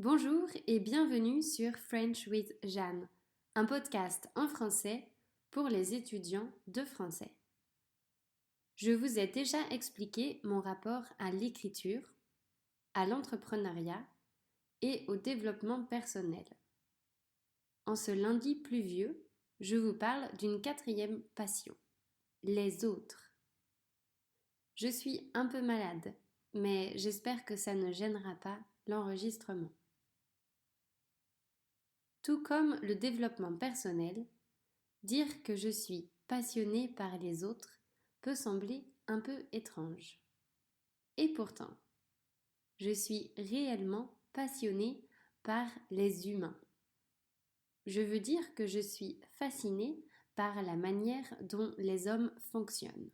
Bonjour et bienvenue sur French with Jeanne, un podcast en français pour les étudiants de français. Je vous ai déjà expliqué mon rapport à l'écriture, à l'entrepreneuriat et au développement personnel. En ce lundi pluvieux, je vous parle d'une quatrième passion, les autres. Je suis un peu malade, mais j'espère que ça ne gênera pas l'enregistrement. Tout comme le développement personnel, dire que je suis passionnée par les autres peut sembler un peu étrange. Et pourtant, je suis réellement passionnée par les humains. Je veux dire que je suis fascinée par la manière dont les hommes fonctionnent.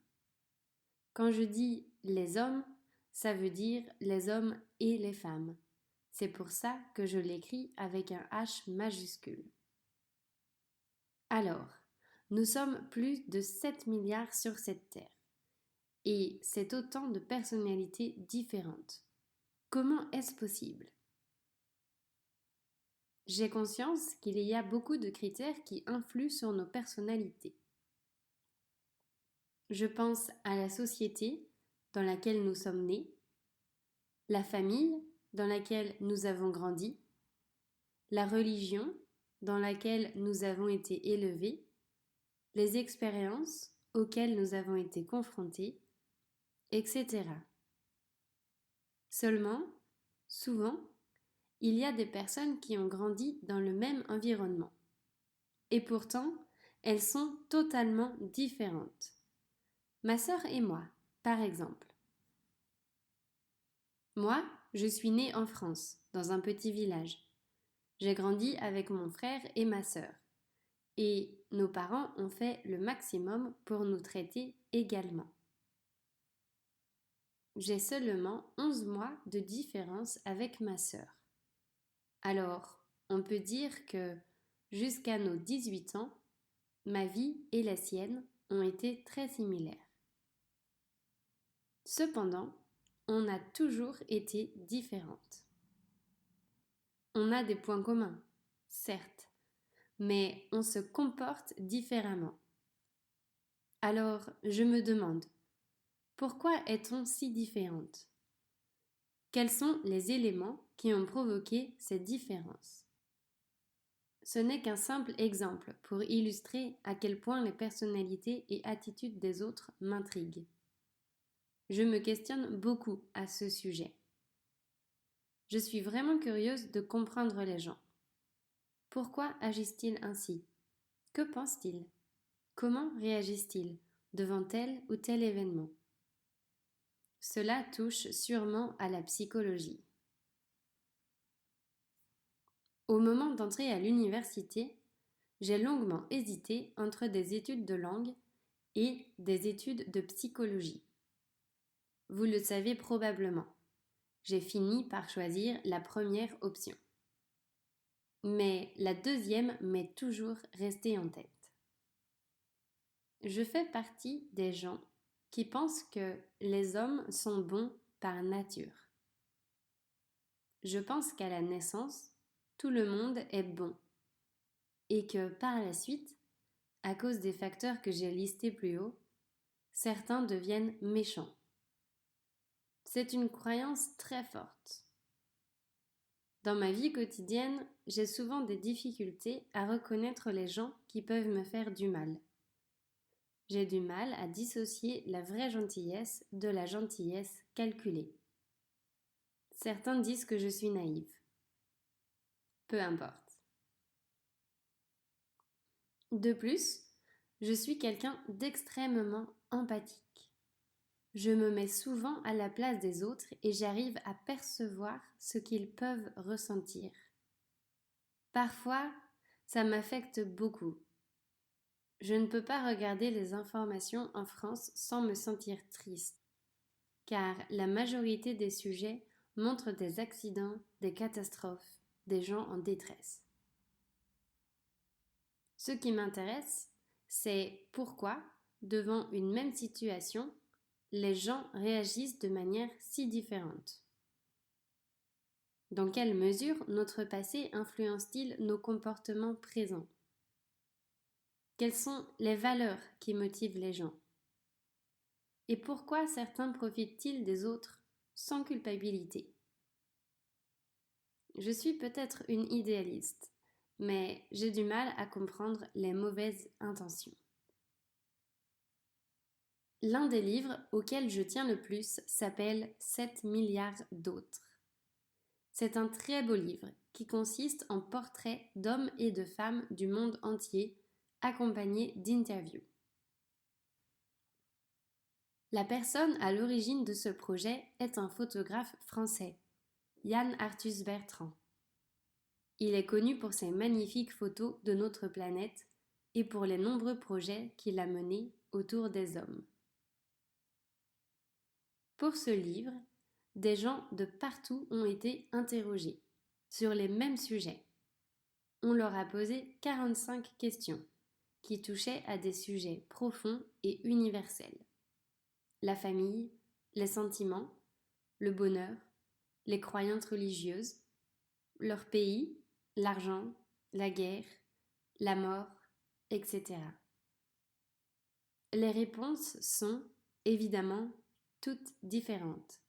Quand je dis les hommes, ça veut dire les hommes et les femmes. C'est pour ça que je l'écris avec un H majuscule. Alors, nous sommes plus de 7 milliards sur cette terre. Et c'est autant de personnalités différentes. Comment est-ce possible? J'ai conscience qu'il y a beaucoup de critères qui influent sur nos personnalités. Je pense à la société dans laquelle nous sommes nés, la famille dans laquelle nous avons grandi, la religion dans laquelle nous avons été élevés, les expériences auxquelles nous avons été confrontés, etc. Seulement, souvent, il y a des personnes qui ont grandi dans le même environnement. Et pourtant, elles sont totalement différentes. Ma sœur et moi, par exemple. Moi, je suis née en France, dans un petit village. J'ai grandi avec mon frère et ma sœur. Et nos parents ont fait le maximum pour nous traiter également. J'ai seulement 11 mois de différence avec ma sœur. Alors, on peut dire que, jusqu'à nos 18 ans, ma vie et la sienne ont été très similaires. Cependant, on a toujours été différentes. On a des points communs, certes, mais on se comporte différemment. Alors, je me demande, pourquoi est-on si différentes? Quels sont les éléments qui ont provoqué ces différences? Ce n'est qu'un simple exemple pour illustrer à quel point les personnalités et attitudes des autres m'intriguent. Je me questionne beaucoup à ce sujet. Je suis vraiment curieuse de comprendre les gens. Pourquoi agissent-ils ainsi? Que pensent-ils? Comment réagissent-ils devant tel ou tel événement? Cela touche sûrement à la psychologie. Au moment d'entrer à l'université, j'ai longuement hésité entre des études de langue et des études de psychologie. Vous le savez probablement, j'ai fini par choisir la première option. Mais la deuxième m'est toujours restée en tête. Je fais partie des gens qui pensent que les hommes sont bons par nature. Je pense qu'à la naissance, tout le monde est bon et que par la suite, à cause des facteurs que j'ai listés plus haut, certains deviennent méchants. C'est une croyance très forte. Dans ma vie quotidienne, j'ai souvent des difficultés à reconnaître les gens qui peuvent me faire du mal. J'ai du mal à dissocier la vraie gentillesse de la gentillesse calculée. Certains disent que je suis naïve. Peu importe. De plus, je suis quelqu'un d'extrêmement empathique. Je me mets souvent à la place des autres et j'arrive à percevoir ce qu'ils peuvent ressentir. Parfois, ça m'affecte beaucoup. Je ne peux pas regarder les informations en France sans me sentir triste, car la majorité des sujets montrent des accidents, des catastrophes, des gens en détresse. Ce qui m'intéresse, c'est pourquoi, devant une même situation, les gens réagissent de manière si différente. Dans quelle mesure notre passé influence-t-il nos comportements présents? Quelles sont les valeurs qui motivent les gens? Et pourquoi certains profitent-ils des autres sans culpabilité? Je suis peut-être une idéaliste, mais j'ai du mal à comprendre les mauvaises intentions. L'un des livres auxquels je tiens le plus s'appelle 7 milliards d'autres. C'est un très beau livre qui consiste en portraits d'hommes et de femmes du monde entier, accompagnés d'interviews. La personne à l'origine de ce projet est un photographe français, Yann Arthus Bertrand. Il est connu pour ses magnifiques photos de notre planète et pour les nombreux projets qu'il a menés autour des hommes. Pour ce livre, des gens de partout ont été interrogés sur les mêmes sujets. On leur a posé 45 questions qui touchaient à des sujets profonds et universels. La famille, les sentiments, le bonheur, les croyances religieuses, leur pays, l'argent, la guerre, la mort, etc. Les réponses sont, évidemment, toutes différentes.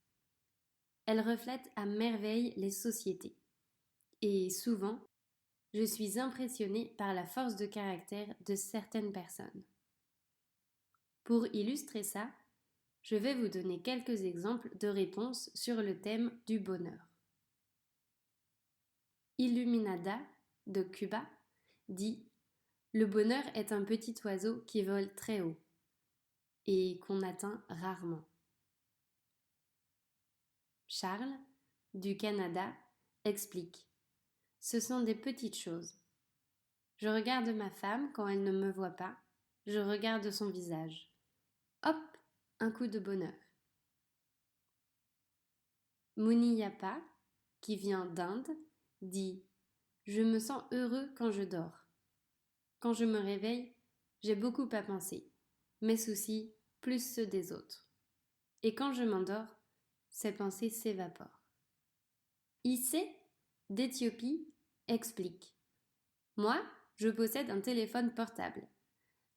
Elles reflètent à merveille les sociétés. Et souvent, je suis impressionnée par la force de caractère de certaines personnes. Pour illustrer ça, je vais vous donner quelques exemples de réponses sur le thème du bonheur. Illuminada, de Cuba, dit « Le bonheur est un petit oiseau qui vole très haut et qu'on atteint rarement. » Charles, du Canada, explique « Ce sont des petites choses. Je regarde ma femme quand elle ne me voit pas, je regarde son visage. Hop, un coup de bonheur. » Muniyappa, qui vient d'Inde, dit « Je me sens heureux quand je dors. Quand je me réveille, j'ai beaucoup à penser, mes soucis plus ceux des autres. Et quand je m'endors, ces pensées s'évaporent. » Issé, d'Éthiopie, explique « Moi, je possède un téléphone portable.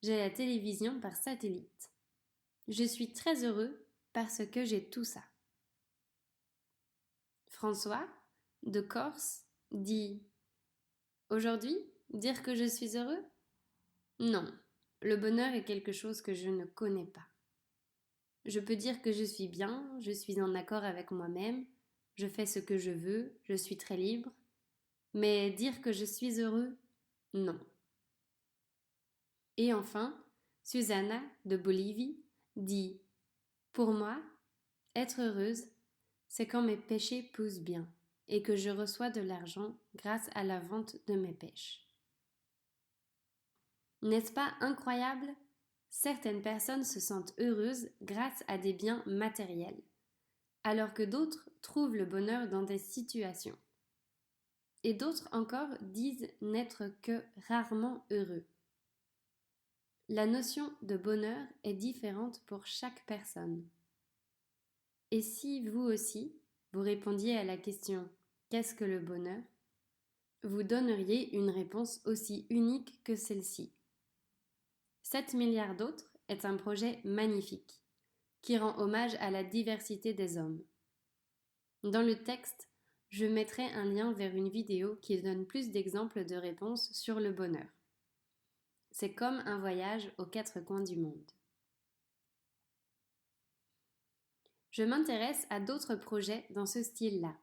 J'ai la télévision par satellite. Je suis très heureux parce que j'ai tout ça. » François, de Corse, dit « Aujourd'hui, dire que je suis heureux? Non, le bonheur est quelque chose que je ne connais pas. Je peux dire que je suis bien, je suis en accord avec moi-même, je fais ce que je veux, je suis très libre, mais dire que je suis heureux, non. » Et enfin, Susanna, de Bolivie, dit « Pour moi, être heureuse, c'est quand mes pêchés poussent bien et que je reçois de l'argent grâce à la vente de mes pêches. » N'est-ce pas incroyable? Certaines personnes se sentent heureuses grâce à des biens matériels, alors que d'autres trouvent le bonheur dans des situations. Et d'autres encore disent n'être que rarement heureux. La notion de bonheur est différente pour chaque personne. Et si vous aussi, vous répondiez à la question « Qu'est-ce que le bonheur ?», vous donneriez une réponse aussi unique que celle-ci. 7 milliards d'autres est un projet magnifique qui rend hommage à la diversité des hommes. Dans le texte, je mettrai un lien vers une vidéo qui donne plus d'exemples de réponses sur le bonheur. C'est comme un voyage aux 4 coins du monde. Je m'intéresse à d'autres projets dans ce style-là.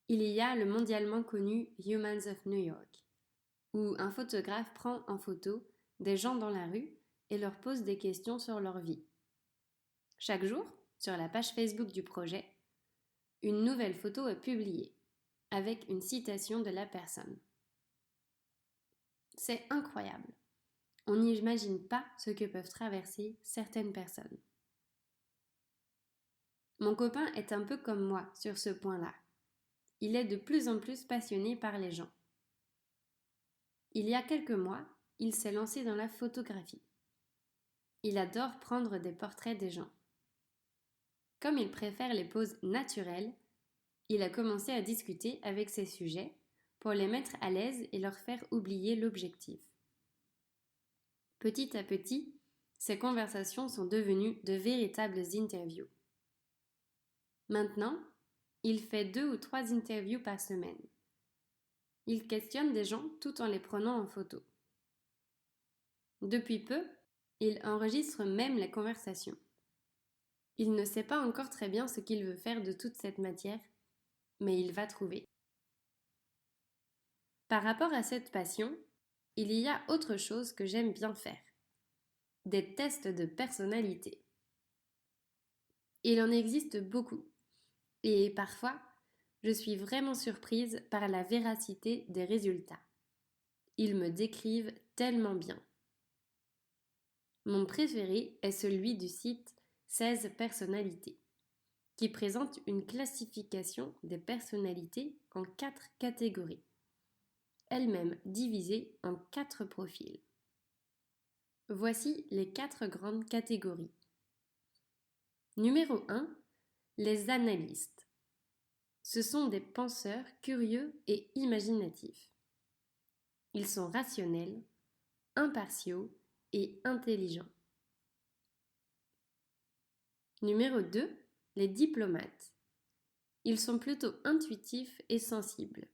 Il y a le mondialement connu Humans of New York, où un photographe prend en photo des gens dans la rue et leur pose des questions sur leur vie. Chaque jour, sur la page Facebook du projet, une nouvelle photo est publiée, avec une citation de la personne. C'est incroyable. On n'imagine pas ce que peuvent traverser certaines personnes. Mon copain est un peu comme moi sur ce point-là. Il est de plus en plus passionné par les gens. Il y a quelques mois, il s'est lancé dans la photographie. Il adore prendre des portraits des gens. Comme il préfère les poses naturelles, il a commencé à discuter avec ses sujets pour les mettre à l'aise et leur faire oublier l'objectif. Petit à petit, ces conversations sont devenues de véritables interviews. Maintenant, il fait 2 ou 3 interviews par semaine. Il questionne des gens tout en les prenant en photo. Depuis peu, il enregistre même les conversations. Il ne sait pas encore très bien ce qu'il veut faire de toute cette matière, mais il va trouver. Par rapport à cette passion, il y a autre chose que j'aime bien faire. Des tests de personnalité. Il en existe beaucoup, et parfois, je suis vraiment surprise par la véracité des résultats. Ils me décrivent tellement bien. Mon préféré est celui du site 16 personnalités, qui présente une classification des personnalités en 4 catégories, elles-mêmes divisées en 4 profils. Voici les 4 grandes catégories. Numéro 1, les analystes. Ce sont des penseurs curieux et imaginatifs. Ils sont rationnels, impartiaux et intelligents. Numéro 2, les diplomates. Ils sont plutôt intuitifs et sensibles.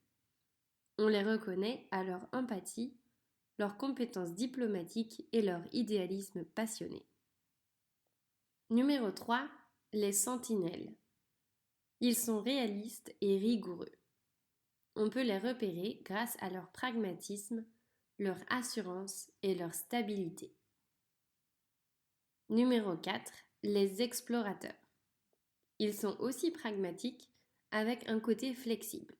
On les reconnaît à leur empathie, leurs compétences diplomatiques et leur idéalisme passionné. Numéro 3, les sentinelles. Ils sont réalistes et rigoureux. On peut les repérer grâce à leur pragmatisme, leur assurance et leur stabilité. Numéro 4, les explorateurs. Ils sont aussi pragmatiques avec un côté flexible.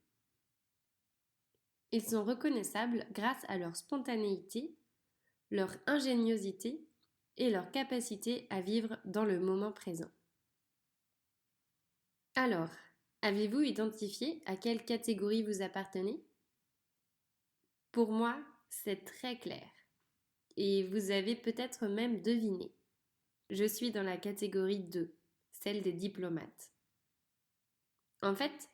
Ils sont reconnaissables grâce à leur spontanéité, leur ingéniosité et leur capacité à vivre dans le moment présent. Alors, avez-vous identifié à quelle catégorie vous appartenez? Pour moi, c'est très clair. Et vous avez peut-être même deviné. Je suis dans la catégorie 2, celle des diplomates. En fait,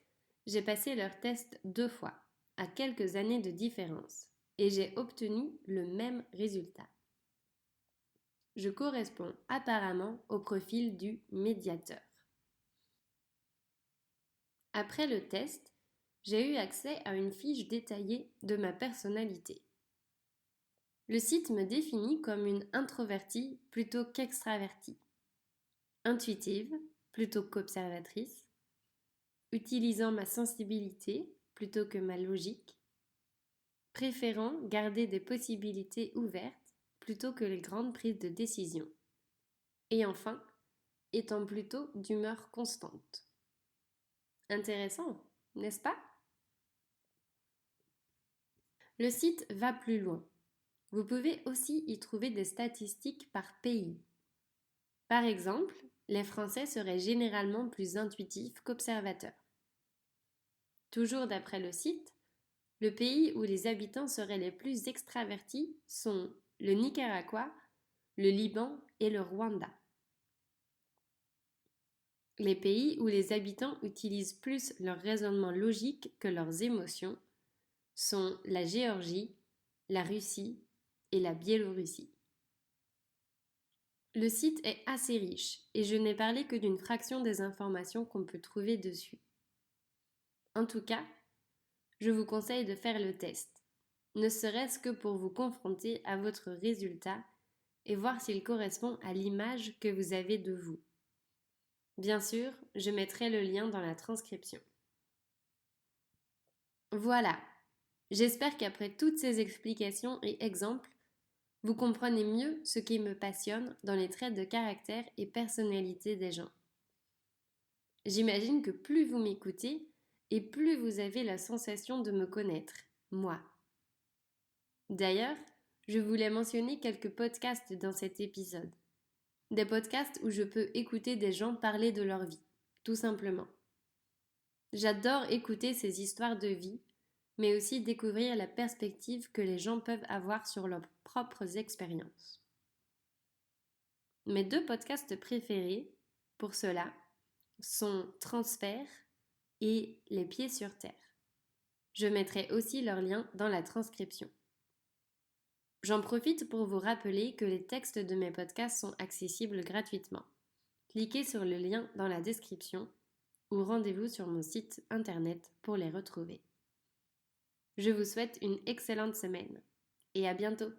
j'ai passé leur test 2 fois, à quelques années de différence, et j'ai obtenu le même résultat. Je corresponds apparemment au profil du médiateur. Après le test, j'ai eu accès à une fiche détaillée de ma personnalité. Le site me définit comme une introvertie plutôt qu'extravertie, intuitive plutôt qu'observatrice, utilisant ma sensibilité plutôt que ma logique, préférant garder des possibilités ouvertes plutôt que les grandes prises de décision, et enfin, étant plutôt d'humeur constante. Intéressant, n'est-ce pas? Le site va plus loin. Vous pouvez aussi y trouver des statistiques par pays. Par exemple, les Français seraient généralement plus intuitifs qu'observateurs. Toujours d'après le site, le pays où les habitants seraient les plus extravertis sont le Nicaragua, le Liban et le Rwanda. Les pays où les habitants utilisent plus leur raisonnement logique que leurs émotions sont la Géorgie, la Russie et la Biélorussie. Le site est assez riche et je n'ai parlé que d'une fraction des informations qu'on peut trouver dessus. En tout cas, je vous conseille de faire le test, ne serait-ce que pour vous confronter à votre résultat et voir s'il correspond à l'image que vous avez de vous. Bien sûr, je mettrai le lien dans la transcription. Voilà, j'espère qu'après toutes ces explications et exemples, vous comprenez mieux ce qui me passionne dans les traits de caractère et personnalité des gens. J'imagine que plus vous m'écoutez et plus vous avez la sensation de me connaître, moi. D'ailleurs, je voulais mentionner quelques podcasts dans cet épisode. Des podcasts où je peux écouter des gens parler de leur vie, tout simplement. J'adore écouter ces histoires de vie, mais aussi découvrir la perspective que les gens peuvent avoir sur leurs propres expériences. Mes 2 podcasts préférés, pour cela, sont Transfert et les pieds sur terre. Je mettrai aussi leurs liens dans la transcription. J'en profite pour vous rappeler que les textes de mes podcasts sont accessibles gratuitement. Cliquez sur le lien dans la description ou rendez-vous sur mon site internet pour les retrouver. Je vous souhaite une excellente semaine et à bientôt.